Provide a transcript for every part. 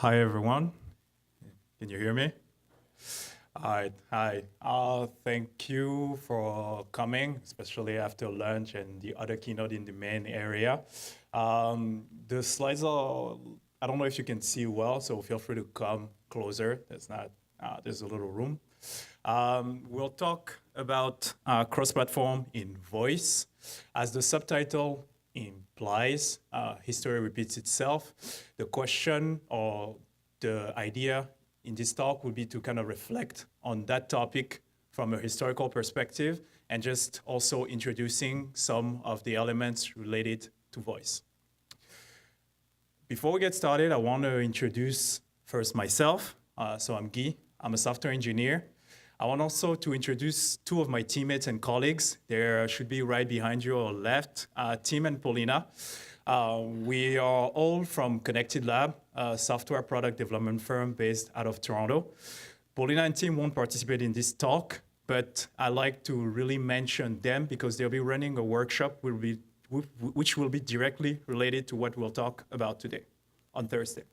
Hi, everyone. Can you hear me? All right. Hi. Thank you for coming, especially after lunch and the other keynote in the main area. The slides are, I don't know if you can see well, so feel free to come closer. There's a little room. We'll talk about cross-platform in voice. As the subtitle implies, history repeats itself. The question or the idea in this talk will be to kind of reflect on that topic from a historical perspective and just also introducing some of the elements related to voice. Before we get started, I want to introduce first myself. So I'm Guy. I'm a software engineer. I want also to introduce two of my teammates and colleagues. They should be right behind you or left, Tim and Paulina. We are all from Connected Lab, a software product development firm based out of Toronto. Paulina and Tim won't participate in this talk, but I like to really mention them because they'll be running a workshop which will be directly related to what we'll talk about today on Thursday.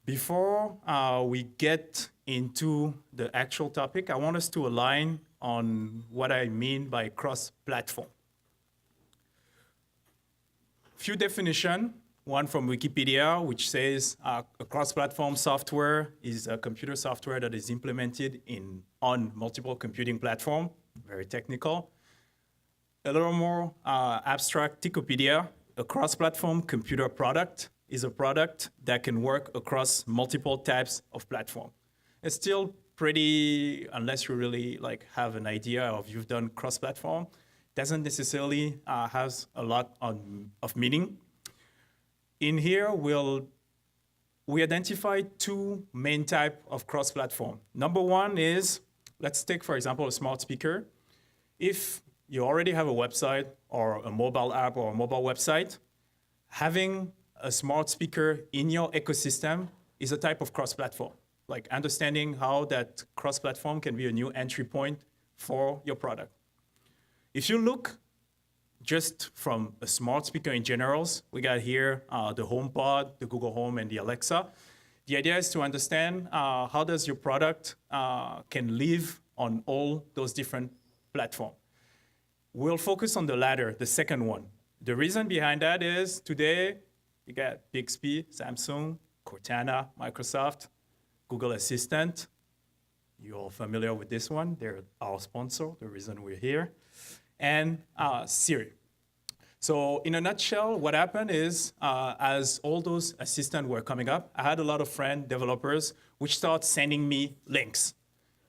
Before we get into the actual topic, I want us to align on what I mean by cross-platform. Few definition, one from Wikipedia, which says a cross-platform software is a computer software that is implemented on multiple computing platforms, very technical. A little more abstract, Wikipedia, a cross-platform computer product is a product that can work across multiple types of platform. It's still pretty, unless you really have an idea of you've done cross-platform, doesn't necessarily has a lot of meaning. In here, we identify two main type of cross-platform. Number one is, let's take, for example, a smart speaker. If you already have a website or a mobile app or a mobile website, having a smart speaker in your ecosystem is a type of cross-platform. Like understanding how that cross-platform can be a new entry point for your product. If you look just from a smart speaker in generals, we got here the HomePod, the Google Home, and the Alexa. The idea is to understand how does your product can live on all those different platforms. We'll focus on the latter, the second one. The reason behind that is today, you got Bixby, Samsung, Cortana, Microsoft, Google Assistant. You're all familiar with this one. They're our sponsor, the reason we're here. And Siri. So in a nutshell, what happened is as all those assistants were coming up, I had a lot of friend developers which start sending me links.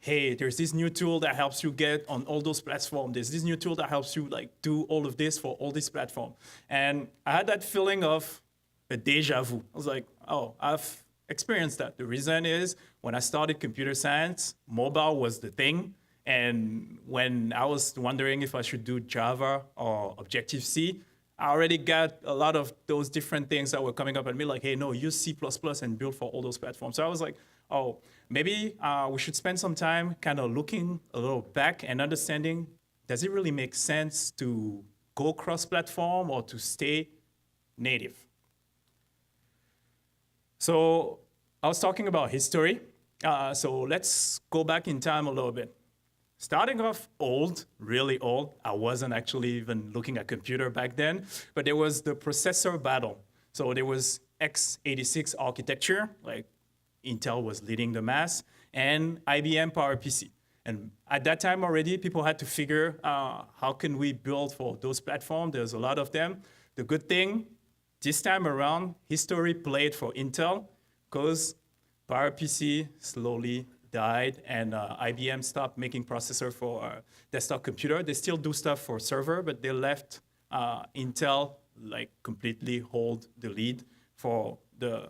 Hey, there's this new tool that helps you get on all those platforms. There's this new tool that helps you do all of this for all these platforms. And I had that feeling of a deja vu. I was like, oh, I've experienced that. The reason is when I started computer science, mobile was the thing. And when I was wondering if I should do Java or Objective-C, I already got a lot of those different things that were coming up at me like, hey, no, use C++ and build for all those platforms. So I was like, oh, maybe we should spend some time kind of looking a little back and understanding, does it really make sense to go cross-platform or to stay native? So I was talking about history. So let's go back in time a little bit. Starting off old, really old. I wasn't actually even looking at computer back then, but there was the processor battle. So there was x86 architecture, like Intel was leading the mass, and IBM PowerPC. And at that time already, people had to figure how can we build for those platforms. There's a lot of them. The good thing, this time around, history played for Intel because PowerPC slowly died and IBM stopped making processor for desktop computer. They still do stuff for server, but they left Intel completely hold the lead for the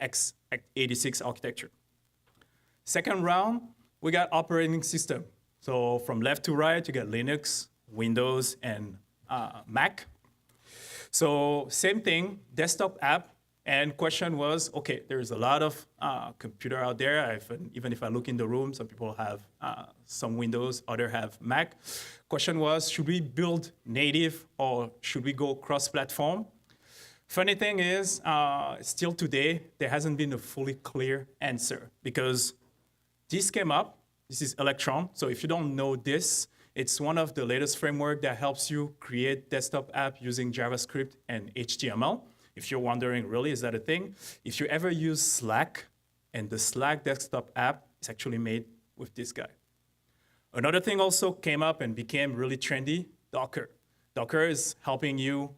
x86 architecture. Second round, we got operating system. So from left to right, you got Linux, Windows, and Mac. So same thing, desktop app. And question was, okay, there's a lot of computer out there. Even if I look in the room, some people have some Windows, others have Mac. Question was, should we build native or should we go cross-platform? Funny thing is, still today, there hasn't been a fully clear answer because this came up. This is Electron. So if you don't know this, it's one of the latest framework that helps you create desktop app using JavaScript and HTML. If you're wondering, really, is that a thing? If you ever use Slack, and the Slack desktop app is actually made with this guy. Another thing also came up and became really trendy, Docker. Docker is helping you,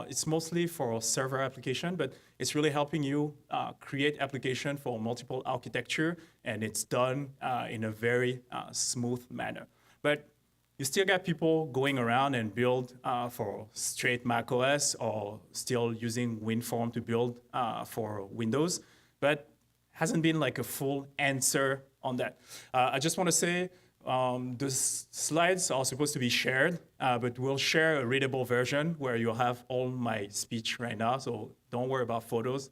it's mostly for server application, but it's really helping you create application for multiple architecture, and it's done in a very smooth manner. But you still got people going around and build for straight Mac OS or still using WinForm to build for Windows, but hasn't been like a full answer on that. I just want to say, the slides are supposed to be shared, but we'll share a readable version where you'll have all my speech right now. So don't worry about photos.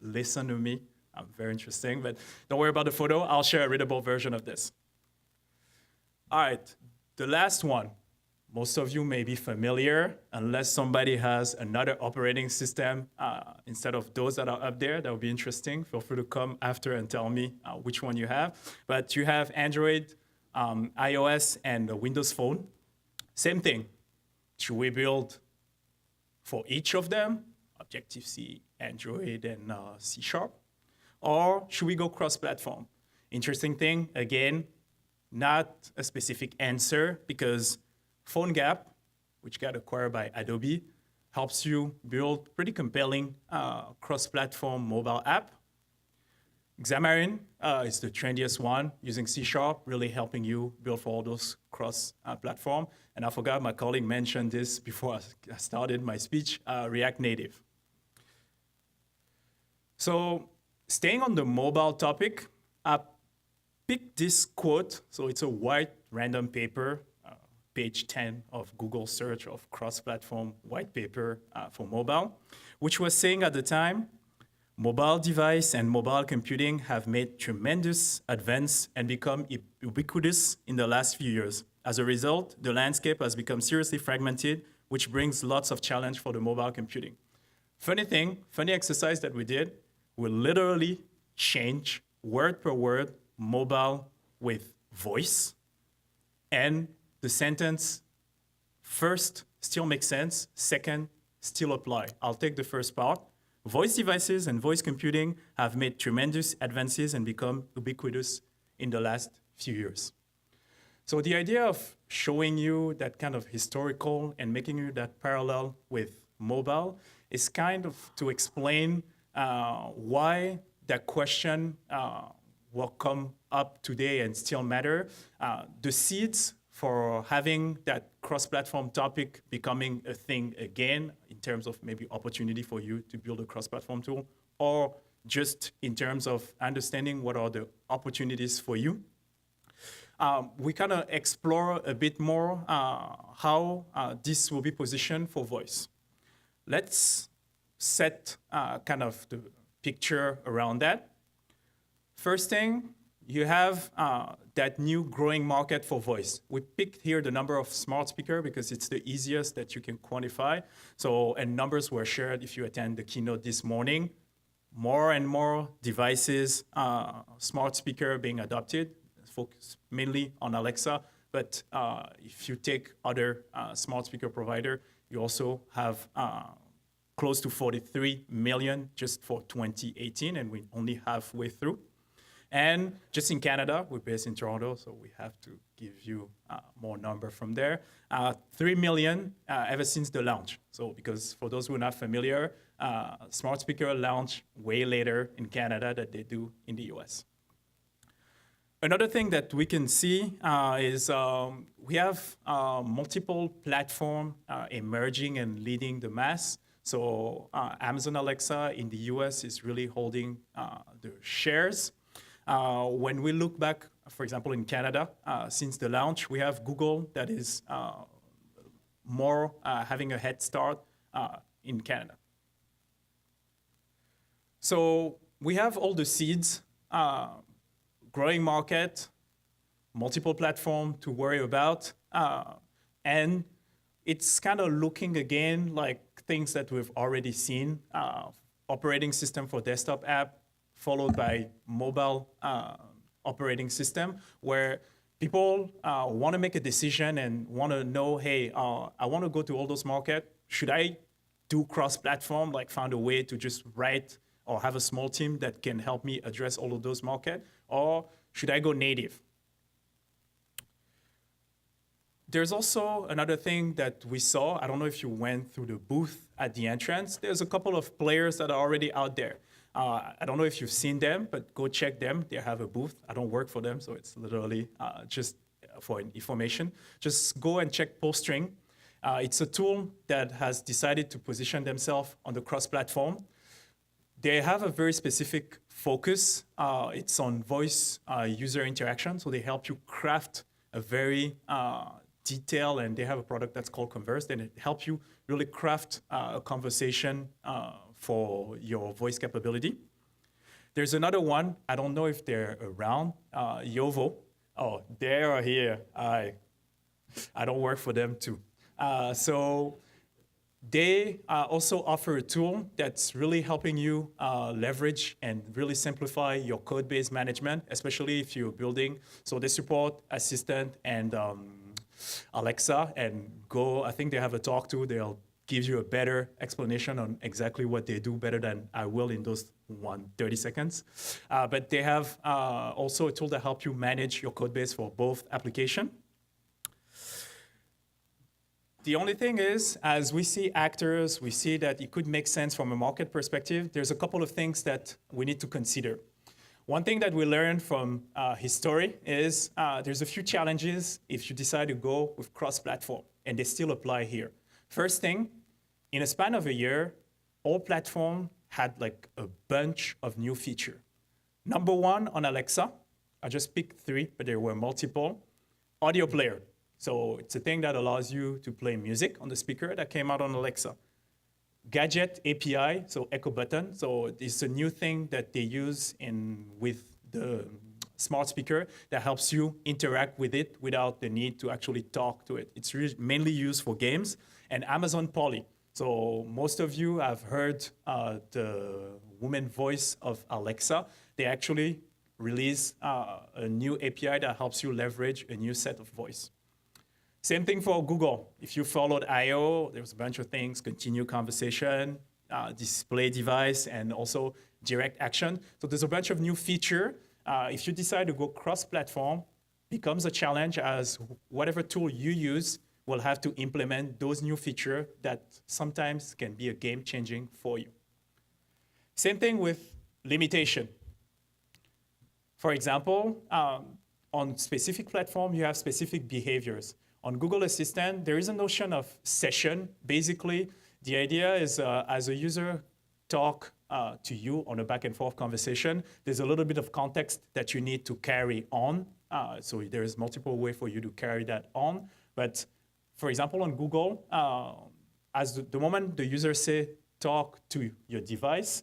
Listen to me. I'm very interesting, but don't worry about the photo. I'll share a readable version of this. All right, the last one. Most of you may be familiar, unless somebody has another operating system instead of those that are up there. That would be interesting. Feel free to come after and tell me which one you have. But you have Android, iOS, and the Windows Phone. Same thing. Should we build for each of them, Objective-C, Android, and C#? Or should we go cross-platform? Interesting thing, again, not a specific answer because PhoneGap, which got acquired by Adobe, helps you build pretty compelling cross-platform mobile app. Xamarin is the trendiest one, using C#, really helping you build for all those cross-platform. And I forgot my colleague mentioned this before I started my speech, React Native. So staying on the mobile topic, I picked this quote. So it's a white random paper, page 10 of Google search of cross-platform white paper for mobile, which was saying at the time, mobile device and mobile computing have made tremendous advance and become ubiquitous in the last few years. As a result, the landscape has become seriously fragmented, which brings lots of challenge for the mobile computing. Funny exercise that we did, we literally change word per word mobile with voice, and the sentence first still makes sense, second still apply. I'll take the first part. Voice devices and voice computing have made tremendous advances and become ubiquitous in the last few years. So the idea of showing you that kind of historical and making you that parallel with mobile is kind of to explain why that question will come up today and still matter. The seeds for having that cross-platform topic becoming a thing again in terms of maybe opportunity for you to build a cross-platform tool, or just in terms of understanding what are the opportunities for you. We kind of explore a bit more how this will be positioned for voice. Let's set kind of the picture around that. First thing, you have that new growing market for voice. We picked here the number of smart speaker because it's the easiest that you can quantify. So, and numbers were shared if you attend the keynote this morning. More and more devices, smart speaker being adopted, focus mainly on Alexa. But if you take other smart speaker provider, you also have close to 43 million just for 2018, and we're only halfway through. And just in Canada, we're based in Toronto, so we have to give you more number from there. 3 million ever since the launch. So because for those who are not familiar, smart speaker launch way later in Canada than they do in the US. Another thing that we can see is we have multiple platforms emerging and leading the mass. So Amazon Alexa in the US is really holding the shares. When we look back, for example, in Canada, since the launch, we have Google that is more having a head start in Canada. So we have all the seeds, growing market, multiple platform to worry about, and it's kind of looking again like things that we've already seen. Operating system for desktop app, followed by mobile operating system, where people want to make a decision and want to know, hey, I want to go to all those markets. Should I do cross-platform, like find a way to just write or have a small team that can help me address all of those markets? Or should I go native? There's also another thing that we saw. I don't know if you went through the booth at the entrance. There's a couple of players that are already out there. I don't know if you've seen them, but go check them. They have a booth. I don't work for them, so it's literally just for information. Just go and check Poststring. It's a tool that has decided to position themselves on the cross-platform. They have a very specific focus. It's on voice user interaction, so they help you craft a very detailed, and they have a product that's called Converse, and it helps you really craft a conversation for your voice capability. There's another one. I don't know if they're around. Yovo. Oh, they are here. I don't work for them too. So they also offer a tool that's really helping you leverage and really simplify your code-based management, especially if you're building. So they support Assistant and Alexa and Go. I think they have a talk to. They'll give you a better explanation on exactly what they do better than I will in those 30 seconds. But they have also a tool that helps you manage your code base for both applications. The only thing is, as we see actors, we see that it could make sense from a market perspective. There's a couple of things that we need to consider. One thing that we learned from history is there's a few challenges if you decide to go with cross-platform, and they still apply here. First thing, in a span of a year, all platforms had like a bunch of new features. Number one on Alexa, I just picked 3, but there were multiple. Audio player. So it's a thing that allows you to play music on the speaker that came out on Alexa. Gadget API, so Echo Button. So it's a new thing that they use with the smart speaker that helps you interact with it without the need to actually talk to it. It's mainly used for games. And Amazon Polly. So most of you have heard the woman voice of Alexa. They actually release a new API that helps you leverage a new set of voice. Same thing for Google. If you followed I/O, there's a bunch of things: continue conversation, display device, and also direct action. So there's a bunch of new feature. If you decide to go cross-platform, becomes a challenge, as whatever tool you use will have to implement those new features that sometimes can be a game-changing for you. Same thing with limitation. For example, on specific platform, you have specific behaviors. On Google Assistant, there is a notion of session. Basically, the idea is as a user talk to you on a back and forth conversation, there's a little bit of context that you need to carry on. So there's multiple ways for you to carry that on. But for example, on Google, as the moment the user say talk to your device,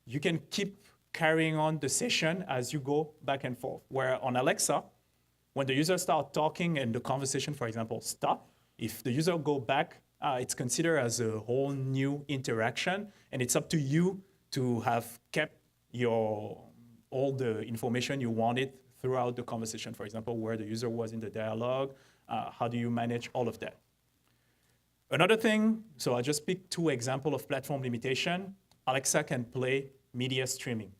you can keep carrying on the session as you go back and forth. Where on Alexa, when the user starts talking and the conversation, for example, stop, if the user go back, it's considered as a whole new interaction, and it's up to you to have kept all the information you wanted throughout the conversation. For example, where the user was in the dialogue, how do you manage all of that? Another thing, so I just picked 2 examples of platform limitation. Alexa can play media streaming.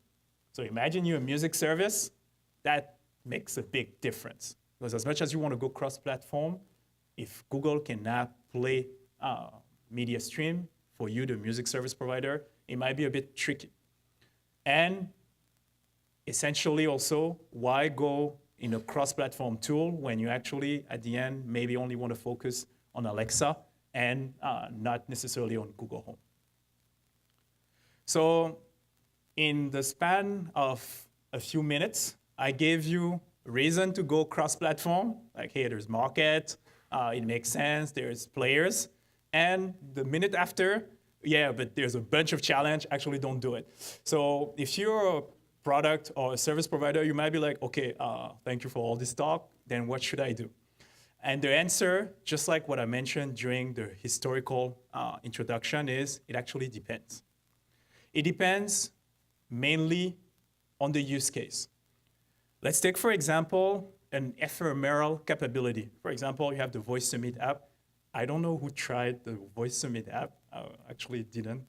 So imagine you're a music service, that makes a big difference. Because as much as you want to go cross-platform, if Google cannot play media stream for you, the music service provider, it might be a bit tricky. And essentially also, why go in a cross-platform tool when you actually, at the end, maybe only want to focus on Alexa and not necessarily on Google Home. So in the span of a few minutes, I gave you reason to go cross-platform, like, hey, there's market, it makes sense, there's players. And the minute after, yeah, but there's a bunch of challenge, actually don't do it. So if you're a product or a service provider, you might be like, okay, thank you for all this talk, then what should I do? And the answer, just like what I mentioned during the historical introduction, is it actually depends. It depends mainly on the use case. Let's take, for example, an ephemeral capability. For example, you have the Voice Summit app. I don't know who tried the Voice Summit app. Actually didn't,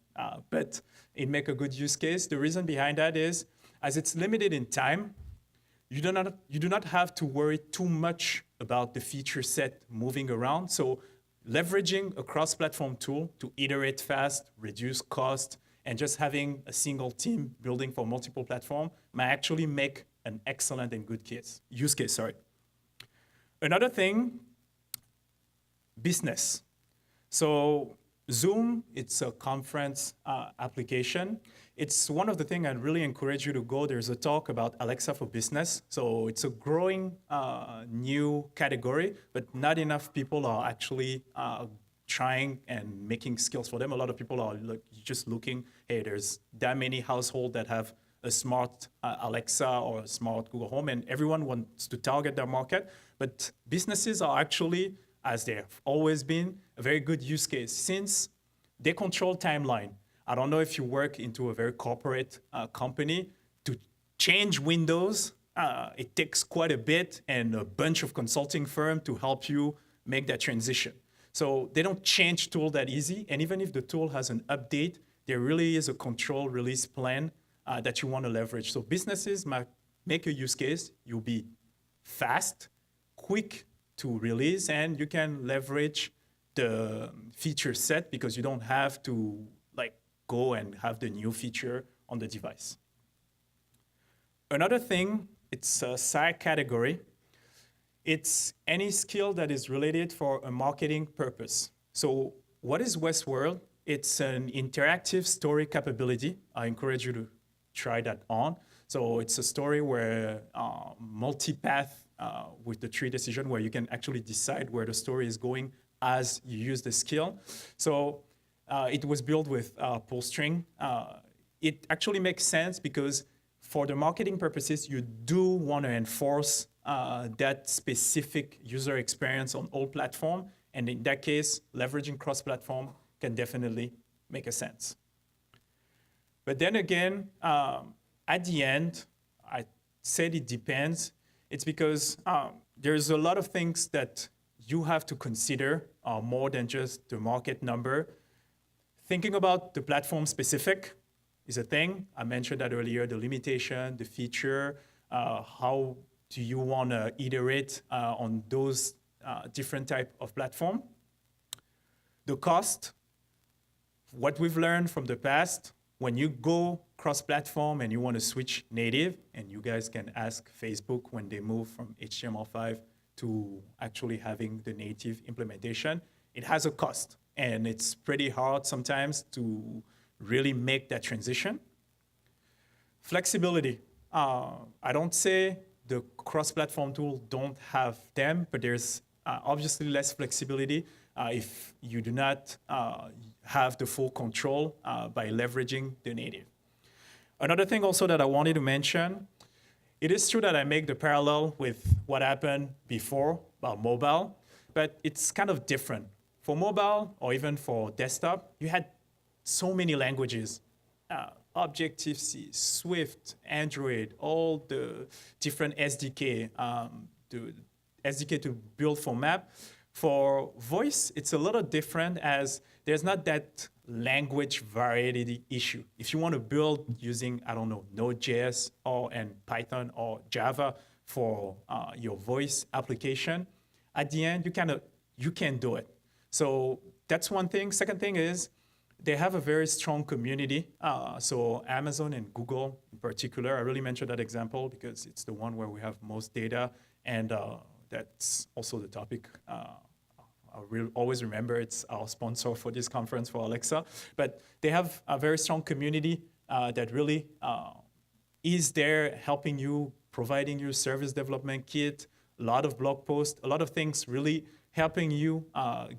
but it make a good use case. The reason behind that is, as it's limited in time, you do not have to worry too much about the feature set moving around. So leveraging a cross-platform tool to iterate fast, reduce cost, and just having a single team building for multiple platforms might actually make an excellent and good use case. Another thing, business. So Zoom, it's a conference application. It's one of the things I'd really encourage you to go. There's a talk about Alexa for Business. So it's a growing new category, but not enough people are actually trying and making skills for them. A lot of people are just looking, hey, there's that many households that have a smart Alexa or a smart Google Home, and everyone wants to target their market. But businesses are actually, as they have always been, a very good use case since they control timeline. I don't know if you work into a very corporate company. To change Windows, it takes quite a bit and a bunch of consulting firms to help you make that transition. So they don't change tool that easy. And even if the tool has an update, there really is a control release plan that you want to leverage. So businesses might make a use case. You'll be fast, quick to release, and you can leverage the feature set because you don't have to go and have the new feature on the device. Another thing, it's a side category. It's any skill that is related for a marketing purpose. So what is Westworld? It's an interactive story capability. I encourage you to try that on. So it's a story where multi-path with the tree decision where you can actually decide where the story is going as you use the skill. So it was built with Pullstring. It actually makes sense because for the marketing purposes, you do want to enforce that specific user experience on all platforms. And in that case, leveraging cross-platform can definitely make a sense. But then again, at the end, I said it depends. It's because there's a lot of things that you have to consider more than just the market number. Thinking about the platform specific is a thing. I mentioned that earlier, the limitation, the feature, how do you want to iterate on those different type of platform. The cost, what we've learned from the past, when you go cross-platform and you want to switch native, and you guys can ask Facebook when they move from HTML5 to actually having the native implementation, it has a cost. And it's pretty hard sometimes to really make that transition. Flexibility. I don't say the cross-platform tool don't have them, but there's obviously less flexibility if you do not have the full control by leveraging the native. Another thing also that I wanted to mention, it is true that I make the parallel with what happened before about mobile, but it's kind of different. For mobile or even for desktop, you had so many languages, Objective-C, Swift, Android, all the different SDK, the SDK to build for map. For voice, it's a little different as there's not that language variety issue. If you want to build using, I don't know, Node.js and Python or Java for your voice application, at the end, you can do it. So that's one thing. Second thing is they have a very strong community. So Amazon and Google in particular, I really mentioned that example because it's the one where we have most data, and that's also the topic. I will always remember it's our sponsor for this conference for Alexa. But they have a very strong community that really is there helping you, providing you service development kit, a lot of blog posts, a lot of things really helping you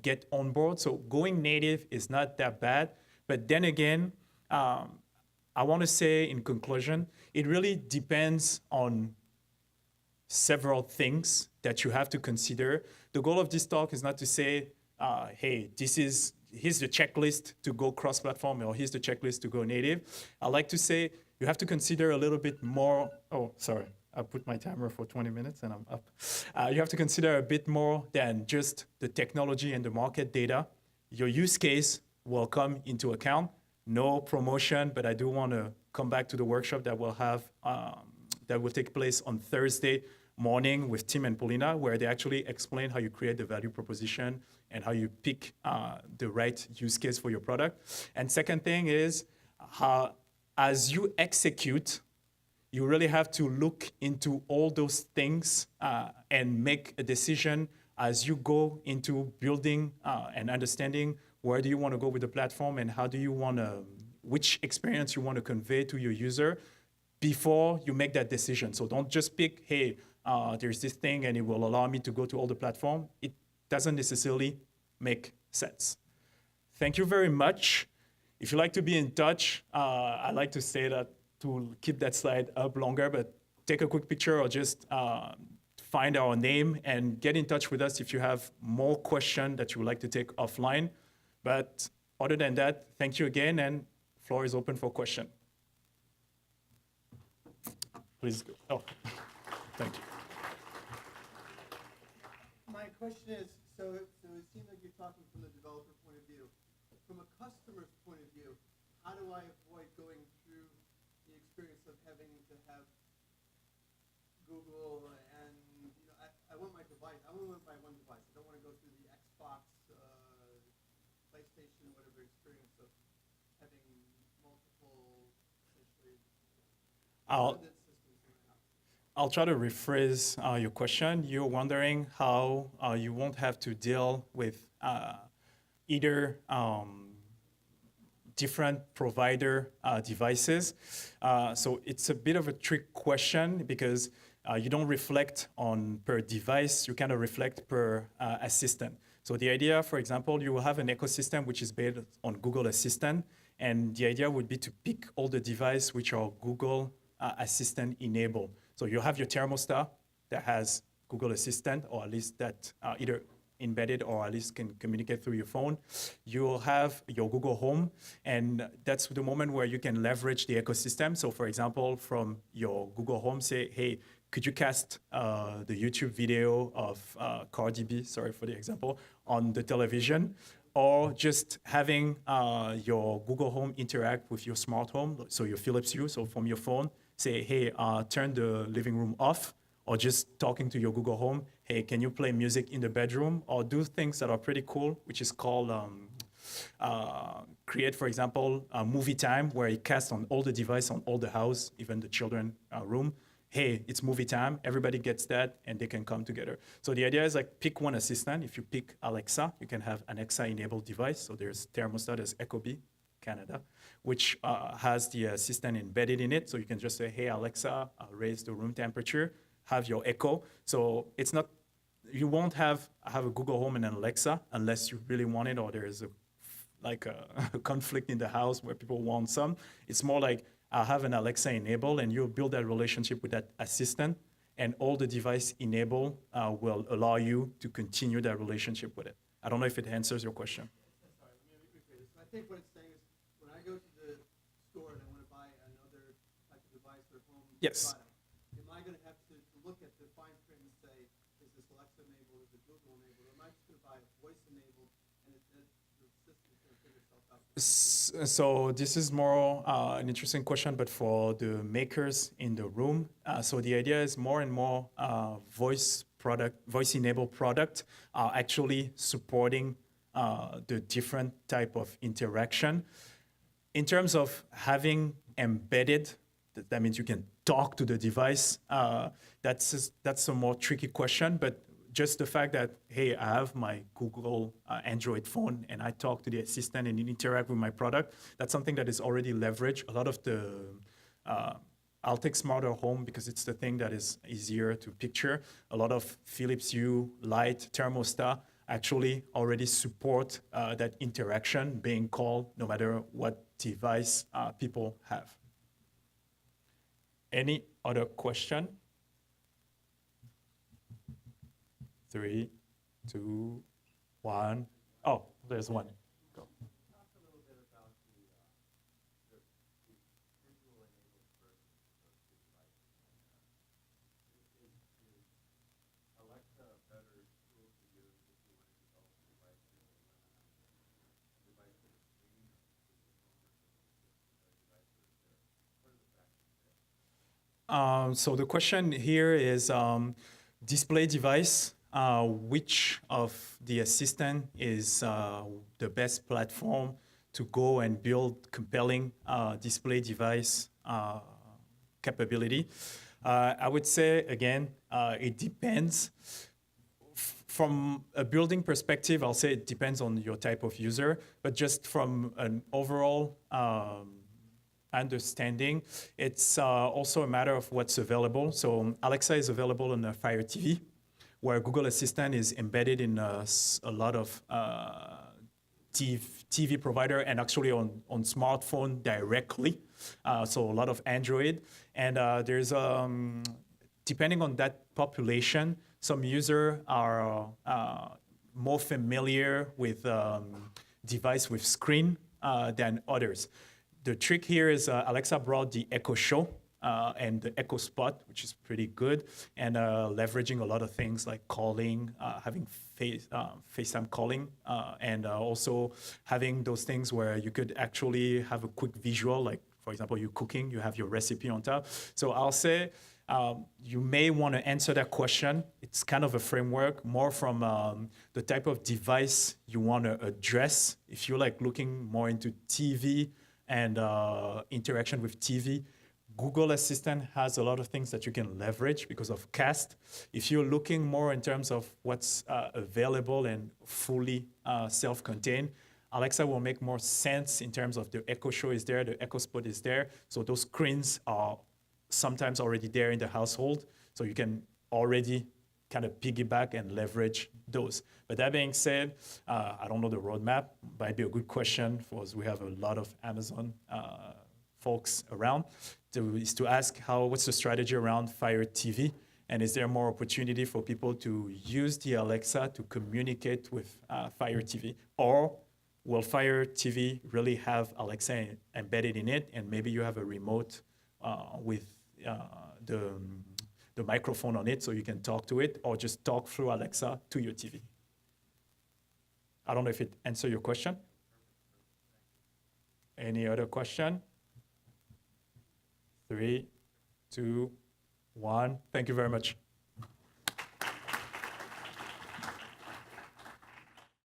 get on board. So going native is not that bad. But then again, I want to say in conclusion, it really depends on several things that you have to consider. The goal of this talk is not to say, hey, here's the checklist to go cross-platform, or here's the checklist to go native. I like to say you have to consider a little bit more. Oh, sorry. I put my timer for 20 minutes and I'm up. You have to consider a bit more than just the technology and the market data. Your use case will come into account. No promotion, but I do want to come back to the workshop that that will take place on Thursday morning with Tim and Paulina, where they actually explain how you create the value proposition and how you pick the right use case for your product. And second thing is, as you execute, you really have to look into all those things and make a decision as you go into building and understanding where do you want to go with the platform and how do you want to, which experience you want to convey to your user before you make that decision. So don't just pick, hey, there's this thing and it will allow me to go to all the platform. It doesn't necessarily make sense. Thank you very much. If you like to be in touch, I like to say that to keep that slide up longer, but take a quick picture or just find our name and get in touch with us if you have more questions that you would like to take offline. But other than that, thank you again, and floor is open for question. Please go. Oh, thank you. My question is, so it seems like you're talking from the developer point of view. From a customer's point of view, how do I avoid going through the experience of having to have Google and, I want my device, I only want to buy one device. I don't want to go through the Xbox, PlayStation, whatever experience of having multiple, essentially, I'll try to rephrase your question. You're wondering how you won't have to deal with either different provider devices. So it's a bit of a trick question because you don't reflect on per device, you kind of reflect per assistant. So the idea, for example, you will have an ecosystem which is based on Google Assistant, and the idea would be to pick all the devices which are Google Assistant enabled. So you have your thermostat that has Google Assistant, or at least that either embedded or at least can communicate through your phone. You'll have your Google Home, and that's the moment where you can leverage the ecosystem. So for example, from your Google Home, say, hey, could you cast the YouTube video of Cardi B, sorry for the example, on the television? Or just having your Google Home interact with your smart home, so your Philips Hue, so from your phone, say, hey, turn the living room off, or just talking to your Google Home, hey, can you play music in the bedroom? Or do things that are pretty cool, which is called create, for example, a movie time where it casts on all the devices on all the house, even the children room. Hey, it's movie time, everybody gets that, and they can come together. So the idea is like pick one assistant. If you pick Alexa, you can have an Alexa-enabled device. So there's thermostat, there's Ecobee, Canada, which has the assistant embedded in it. So you can just say, hey, Alexa, raise the room temperature, have your Echo. So it's not, you won't have a Google Home and an Alexa unless you really want it, or there's a conflict in the house where people want some. It's more like, I'll have an Alexa enabled, and you'll build that relationship with that assistant, and all the device enabled will allow you to continue that relationship with it. I don't know if it answers your question. Sorry, let me rephrase this. I think what it's saying is, when I go to the store and I want to buy another type of device or home Yes. product, am I going to have to look at the fine print and say, is this Alexa enabled, is it Google enabled, or am I just going to buy voice enabled, and the system's going to figure itself out? So this is more an interesting question, but for the makers in the room. So the idea is more and more voice-enabled product are actually supporting the different type of interaction. In terms of having embedded, that means you can talk to the device. That's a more tricky question, but just the fact that, hey, I have my Google Android phone and I talk to the assistant and interact with my product, that's something that is already leveraged. A lot of the, I'll take smarter home because it's the thing that is easier to picture. A lot of Philips Hue light thermostat actually already support that interaction being called no matter what device people have. Any other question? 3, 2, 1. Oh, there's one. Go. Talk a little bit about the visual enabled versions of those two devices. Is Alexa a better tool to use if you want to develop a device that will run on a device with a screen, or is the phone or the device that is there? What are the factors there? So the question here is display device. Which of the assistant is the best platform to go and build compelling display device capability? I would say, again, it depends. From a building perspective, I'll say it depends on your type of user, but just from an overall understanding, it's also a matter of what's available. So Alexa is available on Fire TV, where Google Assistant is embedded in a lot of TV provider and actually on smartphone directly. So a lot of Android. And there's, depending on that population, some users are more familiar with device with screen than others. The trick here is Alexa brought the Echo Show and the Echo Spot, which is pretty good, and leveraging a lot of things like calling, having FaceTime calling, and also having those things where you could actually have a quick visual, like, for example, you're cooking, you have your recipe on top. So I'll say you may want to answer that question. It's kind of a framework, more from the type of device you want to address. If you're like looking more into TV and interaction with TV, Google Assistant has a lot of things that you can leverage because of Cast. If you're looking more in terms of what's available and fully self-contained, Alexa will make more sense in terms of the Echo Show is there, the Echo Spot is there. So those screens are sometimes already there in the household. So you can already kind of piggyback and leverage those. But that being said, I don't know the roadmap. Might be a good question for us. We have a lot of Amazon folks around. Is to ask what's the strategy around Fire TV, and is there more opportunity for people to use the Alexa to communicate with Fire TV, or will Fire TV really have Alexa embedded in it, and maybe you have a remote with the microphone on it so you can talk to it, or just talk through Alexa to your TV. I don't know if it answered your question. Any other question? 3, 2, 1. Thank you very much.